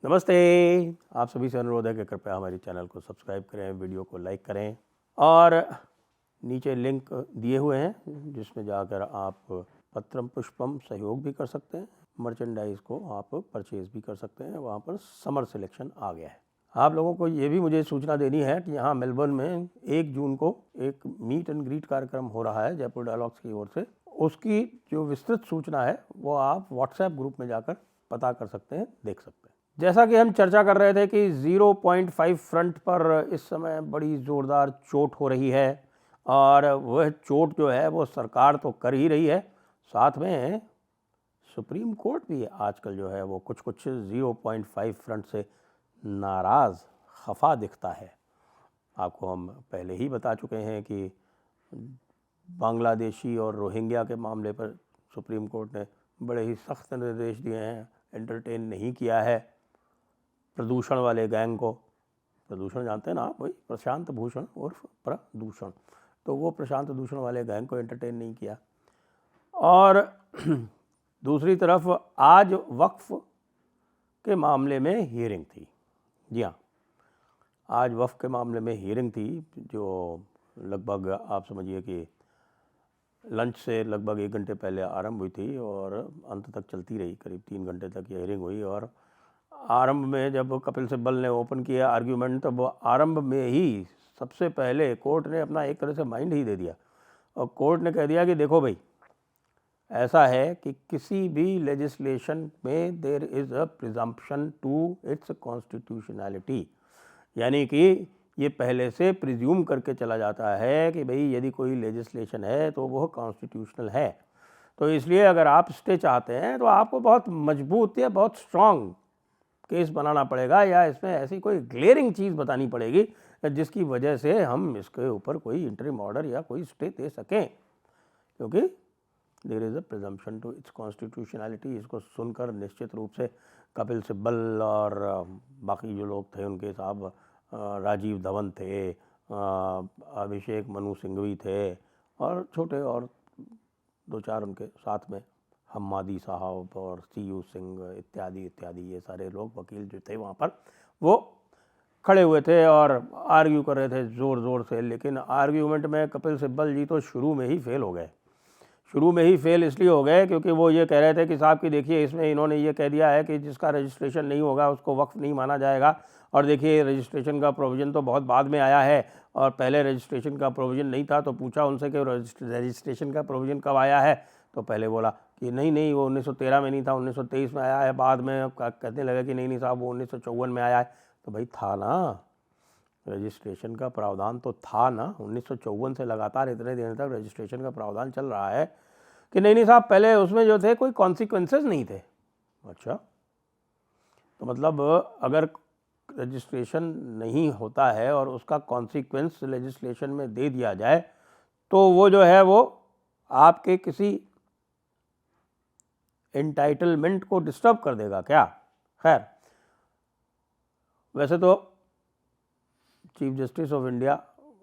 नमस्ते। आप सभी से अनुरोध है कि कृपया हमारे चैनल को सब्सक्राइब करें, वीडियो को लाइक करें और नीचे लिंक दिए हुए हैं जिसमें जाकर आप पत्रम पुष्पम सहयोग भी कर सकते हैं, मर्चेंडाइज को आप परचेज़ भी कर सकते हैं। वहाँ पर समर सिलेक्शन आ गया है। आप लोगों को ये भी मुझे सूचना देनी है कि यहाँ मेलबर्न में 1 जून को एक मीट एंड ग्रीट कार्यक्रम हो रहा है जयपुर डायलॉग्स की ओर से। उसकी जो विस्तृत सूचना है वो आप व्हाट्सएप ग्रुप में जाकर पता कर सकते हैं, देख सकते हैं। जैसा कि हम चर्चा कर रहे थे कि 0.5 फ्रंट पर इस समय बड़ी ज़ोरदार चोट हो रही है और वह चोट जो है वो सरकार तो कर ही रही है, साथ में सुप्रीम कोर्ट भी आजकल जो है वो कुछ 0.5 फ्रंट से नाराज़ खफा दिखता है। आपको हम पहले ही बता चुके हैं कि बांग्लादेशी और रोहिंग्या के मामले पर सुप्रीम कोर्ट ने बड़े ही सख्त निर्देश दिए हैं, एंटरटेन नहीं किया है प्रदूषण वाले गैंग को। प्रदूषण जानते हैं ना आप, वही प्रशांत भूषण उर्फ प्रदूषण, तो वो प्रशांत दूषण वाले गैंग को एंटरटेन नहीं किया। और दूसरी तरफ आज वक्फ के मामले में हियरिंग थी। जी हाँ, आज वक्फ के मामले में हियरिंग थी जो लगभग आप समझिए कि लंच से लगभग 1 घंटे पहले आरंभ हुई थी और अंत तक चलती रही। करीब 3 घंटे तक ये हियरिंग हुई और आरंभ में जब कपिल सिब्बल ने ओपन किया आर्ग्यूमेंट, तब आरंभ में ही सबसे पहले कोर्ट ने अपना एक तरह से माइंड ही दे दिया और कोर्ट ने कह दिया कि देखो भाई, ऐसा है कि किसी भी लेजिस्लेशन में there is a presumption to its constitutionality, यानी कि ये पहले से प्रिज्यूम करके चला जाता है कि भाई यदि कोई लेजिस्लेशन है तो वह कॉन्स्टिट्यूशनल है। तो इसलिए अगर आप स्टे चाहते हैं तो आपको बहुत मजबूत या बहुत स्ट्रॉन्ग केस बनाना पड़ेगा या इसमें ऐसी कोई ग्लेयरिंग चीज़ बतानी पड़ेगी जिसकी वजह से हम इसके ऊपर कोई इंटरिम ऑर्डर या कोई स्टे दे सकें, क्योंकि there is a presumption to its constitutionality. इसको सुनकर निश्चित रूप से कपिल सिब्बल और बाकी जो लोग थे उनके साहब, राजीव धवन थे, अभिषेक मनु सिंघवी थे और छोटे और 2-4 उनके साथ में हम्मादी साहब और सीयू सिंह इत्यादि इत्यादि, ये सारे लोग वकील जो थे वहाँ पर वो खड़े हुए थे और आर्ग्यू कर रहे थे ज़ोर ज़ोर से। लेकिन आर्ग्यूमेंट में कपिल सिब्बल जी तो शुरू में ही फेल हो गए। शुरू में ही फेल इसलिए हो गए क्योंकि वो ये कह रहे थे कि साहब कि देखिए, इसमें इन्होंने ये कह दिया है कि जिसका रजिस्ट्रेशन नहीं होगा उसको वक्फ नहीं माना जाएगा। और देखिए, रजिस्ट्रेशन का प्रोविज़न तो बहुत बाद में आया है और पहले रजिस्ट्रेशन का प्रोविज़न नहीं था। तो पूछा उनसे कि रजिस्ट्रेशन का प्रोविज़न कब आया है, तो पहले बोला कि नहीं वो 1913 में नहीं था, 1923 में आया है। बाद में कहने लगा कि नहीं साहब वो 1954 में आया है। तो भाई था ना, रजिस्ट्रेशन का प्रावधान तो था ना, 1954 से लगातार इतने दिन तक रजिस्ट्रेशन का प्रावधान चल रहा है कि नहीं साहब पहले उसमें जो थे कोई कॉन्सिक्वेंसेस नहीं थे। अच्छा, तो मतलब अगर रजिस्ट्रेशन नहीं होता है और उसका कॉन्सिक्वेंस लेजिस्लेशन में दे दिया जाए तो वो जो है वो आपके किसी एंटाइटलमेंट को डिस्टर्ब कर देगा क्या। खैर, वैसे तो चीफ जस्टिस ऑफ इंडिया,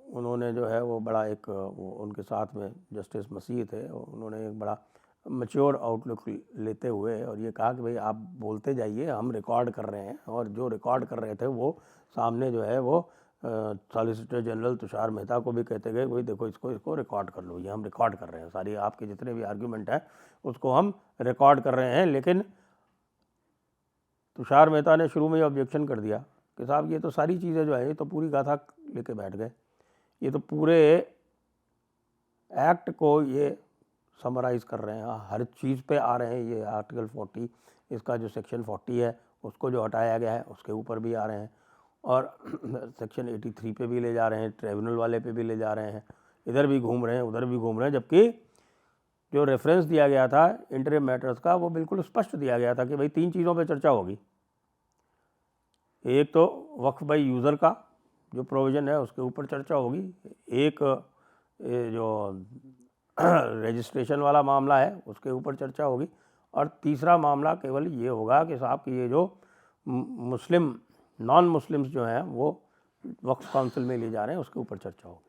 उन्होंने जो है वो बड़ा एक उनके साथ में जस्टिस मसीह थे, उन्होंने एक बड़ा मैच्योर आउटलुक लेते हुए और ये कहा कि भाई आप बोलते जाइए, हम रिकॉर्ड कर रहे हैं। और जो रिकॉर्ड कर रहे थे वो सामने जो है वो सॉलिसिटर जनरल तुषार मेहता को भी कहते गए भाई देखो इसको रिकॉर्ड कर लो, ये हम रिकॉर्ड कर रहे हैं, सारी आपके जितने भी आर्ग्यूमेंट हैं उसको हम रिकॉर्ड कर रहे हैं। लेकिन तुषार मेहता ने शुरू में ही ऑब्जेक्शन कर दिया कि साहब ये तो सारी चीज़ें जो है ये तो पूरी गाथा लेके बैठ गए, ये तो पूरे एक्ट को ये समराइज़ कर रहे हैं, हर चीज़ पे आ रहे हैं। ये आर्टिकल 40, इसका जो सेक्शन 40 है उसको जो हटाया गया है उसके ऊपर भी आ रहे हैं और सेक्शन 83 पे भी ले जा रहे हैं, ट्राइब्यूनल वाले पे भी ले जा रहे हैं, इधर भी घूम रहे हैं उधर भी घूम रहे हैं। जबकि जो रेफरेंस दिया गया था इंटरिम मैटर्स का वो बिल्कुल स्पष्ट दिया गया था कि भाई 3 चीज़ों पे चर्चा होगी। एक तो वक्फ बाई यूज़र का जो प्रोविज़न है उसके ऊपर चर्चा होगी, एक जो रजिस्ट्रेशन वाला मामला है उसके ऊपर चर्चा होगी, और तीसरा मामला केवल ये होगा कि साहब कि ये जो मुस्लिम नॉन मुस्लिम्स जो हैं वो वक्फ काउंसिल में ले जा रहे हैं उसके ऊपर चर्चा होगी।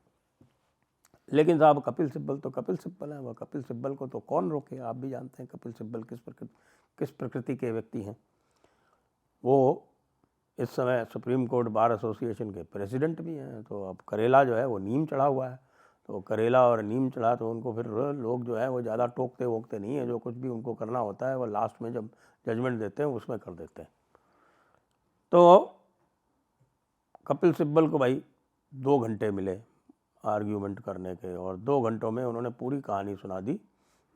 लेकिन साहब कपिल सिब्बल तो कपिल सिब्बल हैं, वह कपिल सिब्बल को तो कौन रोके। आप भी जानते हैं कपिल सिब्बल किस प्रकृति के व्यक्ति हैं। वो इस समय सुप्रीम कोर्ट बार एसोसिएशन के प्रेसिडेंट भी हैं। तो अब करेला जो है वो नीम चढ़ा हुआ है, तो करेला और नीम चढ़ा तो उनको फिर लोग जो है वो ज़्यादा टोकते वोकते नहीं है, जो कुछ भी उनको करना होता है वो लास्ट में जब जजमेंट देते हैं उसमें कर देते हैं। तो कपिल सिब्बल को भाई 2 घंटे मिले आर्ग्यूमेंट करने के, और 2 घंटों में उन्होंने पूरी कहानी सुना दी।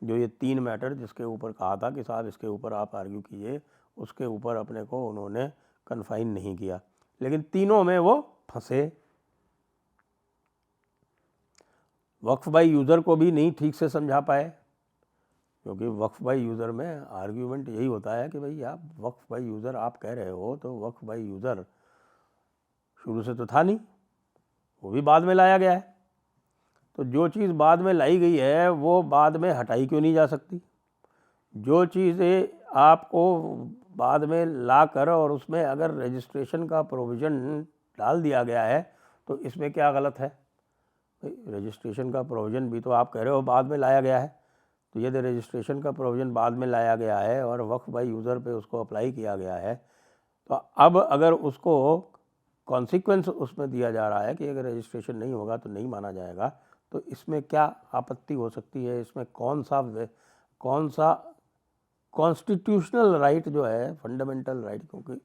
जो ये 3 मैटर जिसके ऊपर कहा था कि साहब इसके ऊपर आप आर्ग्यू कीजिए, उसके ऊपर अपने को उन्होंने कन्फाइन नहीं किया, लेकिन तीनों में वो फंसे। वक्फ बाय यूज़र को भी नहीं ठीक से समझा पाए, क्योंकि वक्फ बाय यूज़र में आर्ग्यूमेंट यही होता है कि भाई आप वक्फ बाय यूज़र आप कह रहे हो, तो वक्फ बाय यूज़र शुरू से तो था नहीं, वो भी बाद में लाया गया है। तो जो चीज़ बाद में लाई गई है वो बाद में हटाई क्यों नहीं जा सकती? जो चीज़ें आपको बाद में ला कर और उसमें अगर रजिस्ट्रेशन का प्रोविज़न डाल दिया गया है तो इसमें क्या गलत है? रजिस्ट्रेशन का प्रोविज़न भी तो आप कह रहे हो बाद में लाया गया है, तो यदि रजिस्ट्रेशन का प्रोविज़न बाद में लाया गया है और वक्फ बाय यूज़र पे उसको अप्लाई किया गया है, तो अब अगर उसको कॉन्सिक्वेंस उसमें दिया जा रहा है कि अगर रजिस्ट्रेशन नहीं होगा तो नहीं माना जाएगा, तो इसमें क्या आपत्ति हो सकती है? इसमें कौन सा कॉन्स्टिट्यूशनल राइट जो है, फंडामेंटल राइट, क्योंकि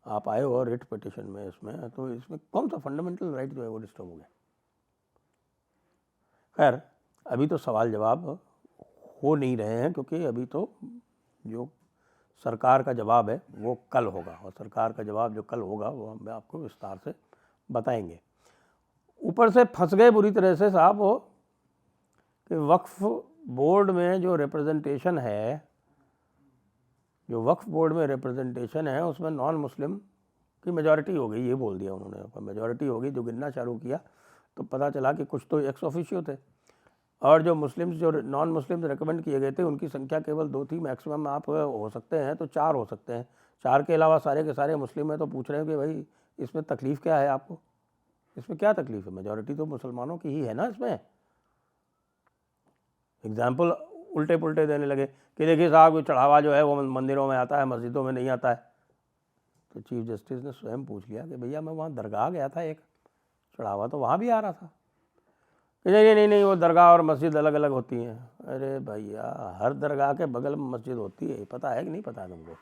आप आए हो रिट पिटिशन में इसमें, तो इसमें कौन सा फंडामेंटल राइट जो है वो डिस्टर्ब हो गया? खैर अभी तो सवाल जवाब हो नहीं रहे हैं, क्योंकि अभी तो जो सरकार का जवाब है वो कल होगा, और सरकार का जवाब जो कल होगा वो हम आपको विस्तार से बताएंगे। ऊपर से फंस गए बुरी तरह से साहब वो कि वक्फ बोर्ड में जो रिप्रेजेंटेशन है, जो वक्फ बोर्ड में रिप्रेजेंटेशन है उसमें नॉन मुस्लिम की मेजॉरिटी हो गई, ये बोल दिया उन्होंने, मेजॉरिटी हो गई। जो गिनना चालू किया तो पता चला कि कुछ तो एक्स ऑफिशियो थे, और जो मुस्लिम्स, जो नॉन मुस्लिम्स रिकमेंड किए गए थे उनकी संख्या केवल 2 थी, मैक्सिमम आप हो सकते हैं तो 4 हो सकते हैं। 4 के अलावा सारे के सारे मुस्लिम हैं, तो पूछ रहे हैं कि भाई इसमें तकलीफ़ क्या है आपको? इसमें क्या तकलीफ़ है? मेजॉरिटी तो मुसलमानों की ही है ना इसमें। एग्जाम्पल उल्टे पुल्टे देने लगे कि देखिए साहब चढ़ावा जो है वो मंदिरों में आता है, मस्जिदों में नहीं आता है। तो चीफ जस्टिस ने स्वयं पूछ लिया कि भैया मैं वहाँ दरगाह गया था, एक चढ़ावा तो वहाँ भी आ रहा था। नहीं, वो दरगाह और मस्जिद अलग अलग होती हैं। अरे भैया हर दरगाह के बगल में मस्जिद होती है, पता है कि नहीं पता है तुमको?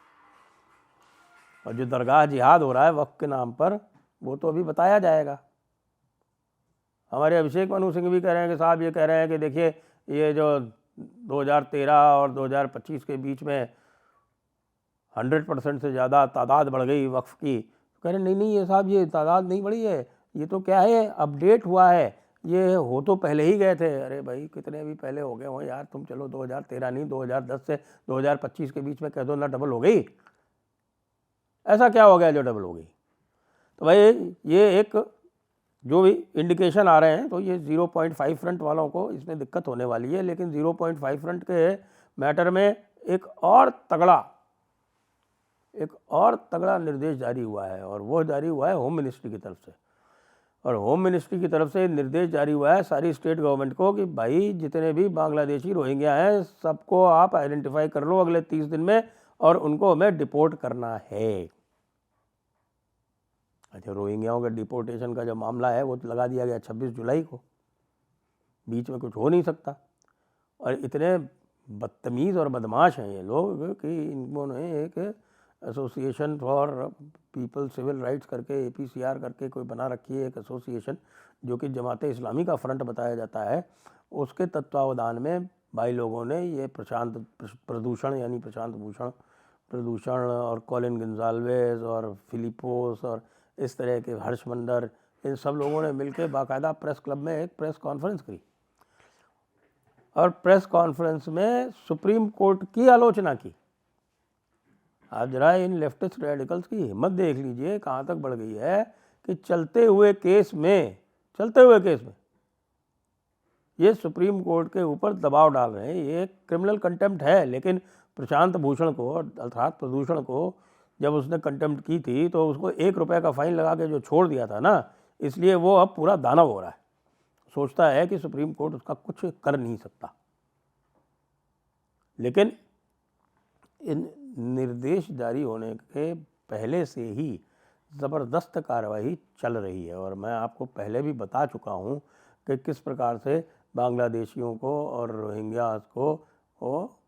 और जो दरगाह जिहाद हो रहा है वक्फ के नाम पर, वो तो अभी बताया जाएगा। हमारे अभिषेक मनु सिंह भी कह रहे हैं कि साहब ये कह रहे हैं कि देखिए ये जो 2013 और 2025 के बीच में 100% से ज़्यादा तादाद बढ़ गई वक्फ की। कह रहे नहीं ये साहब ये तादाद नहीं बढ़ी है, ये तो क्या है अपडेट हुआ है, ये हो तो पहले ही गए थे। अरे भाई कितने भी पहले हो गए हो यार, तुम चलो 2013 नहीं 2010 से 2025 के बीच में कह दो ना डबल हो गई। ऐसा क्या हो गया जो डबल हो गई? तो भाई ये एक जो भी इंडिकेशन आ रहे हैं तो ये 0.5 फ्रंट वालों को इसमें दिक्कत होने वाली है। लेकिन 0.5 फ्रंट के मैटर में एक और तगड़ा निर्देश जारी हुआ है, और वो जारी हुआ है होम मिनिस्ट्री की तरफ से। और होम मिनिस्ट्री की तरफ से निर्देश जारी हुआ है सारी स्टेट गवर्नमेंट को कि भाई जितने भी बांग्लादेशी रोहिंग्या हैं सबको आप आइडेंटिफाई कर लो अगले 30 दिन में, और उनको हमें डिपोर्ट करना है। अच्छा, रोहिंग्याओं के डिपोर्टेशन का जो मामला है वो लगा दिया गया 26 जुलाई को, बीच में कुछ हो नहीं सकता। और इतने बदतमीज़ और बदमाश हैं ये लोग कि इन्होंने एक association for people civil rights करके APCR करके कोई बना रखी है, एक एसोसिएशन जो कि जमात इस्लामी का फ्रंट बताया जाता है। उसके तत्वावधान में भाई लोगों ने ये प्रशांत प्रदूषण यानी प्रशांत भूषण प्रदूषण और कॉलिन गंजाल्वेज और फिलिपोस और इस तरह के हर्षमंदर, इन सब लोगों ने मिलकर बाकायदा प्रेस क्लब में एक प्रेस कॉन्फ्रेंस की, और प्रेस कॉन्फ्रेंस में सुप्रीम कोर्ट की आलोचना की। आप जरा इन लेफ्टिस्ट रेडिकल्स की हिम्मत देख लीजिए कहाँ तक बढ़ गई है कि चलते हुए केस में ये सुप्रीम कोर्ट के ऊपर दबाव डाल रहे हैं। ये क्रिमिनल कंटेम्प्ट है, लेकिन प्रशांत भूषण को अर्थात प्रदूषण को जब उसने कंटेम्प्ट की थी तो उसको 1 रुपये का फाइन लगा के जो छोड़ दिया था ना, इसलिए वो अब पूरा दानव हो रहा है, सोचता है कि सुप्रीम कोर्ट उसका कुछ कर नहीं सकता। लेकिन इन निर्देश जारी होने के पहले से ही ज़बरदस्त कार्रवाई चल रही है। और मैं आपको पहले भी बता चुका हूँ कि किस प्रकार से बांग्लादेशियों को और रोहिंग्यास को वो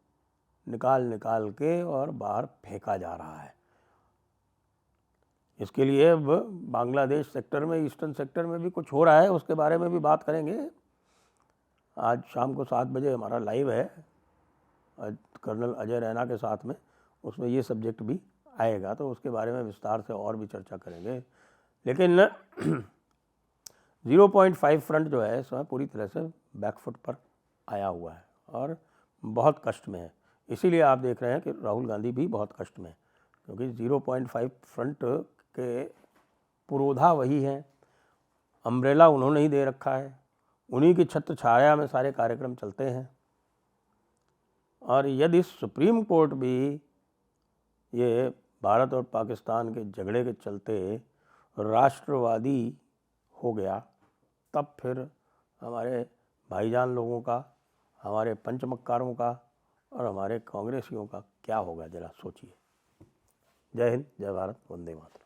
निकाल के और बाहर फेंका जा रहा है। इसके लिए अब बांग्लादेश सेक्टर में, ईस्टर्न सेक्टर में भी कुछ हो रहा है, उसके बारे में भी बात करेंगे। आज शाम को 7 बजे हमारा लाइव है कर्नल अजय रैना के साथ में, उसमें ये सब्जेक्ट भी आएगा, तो उसके बारे में विस्तार से और भी चर्चा करेंगे। लेकिन 0.5 फ्रंट जो है इस समय पूरी तरह से बैकफुट पर आया हुआ है और बहुत कष्ट में है। इसीलिए आप देख रहे हैं कि राहुल गांधी भी बहुत कष्ट में है, क्योंकि 0.5 फ्रंट के पुरोधा वही हैं, अम्ब्रेला उन्होंने ही दे रखा है, उन्हीं की छत्र छाया में सारे कार्यक्रम चलते हैं। और यदि सुप्रीम कोर्ट भी ये भारत और पाकिस्तान के झगड़े के चलते राष्ट्रवादी हो गया, तब फिर हमारे भाईजान लोगों का, हमारे पंचमक्कारों का और हमारे कांग्रेसियों का क्या होगा, जरा सोचिए। जय हिंद, जय भारत, वंदे मातरम।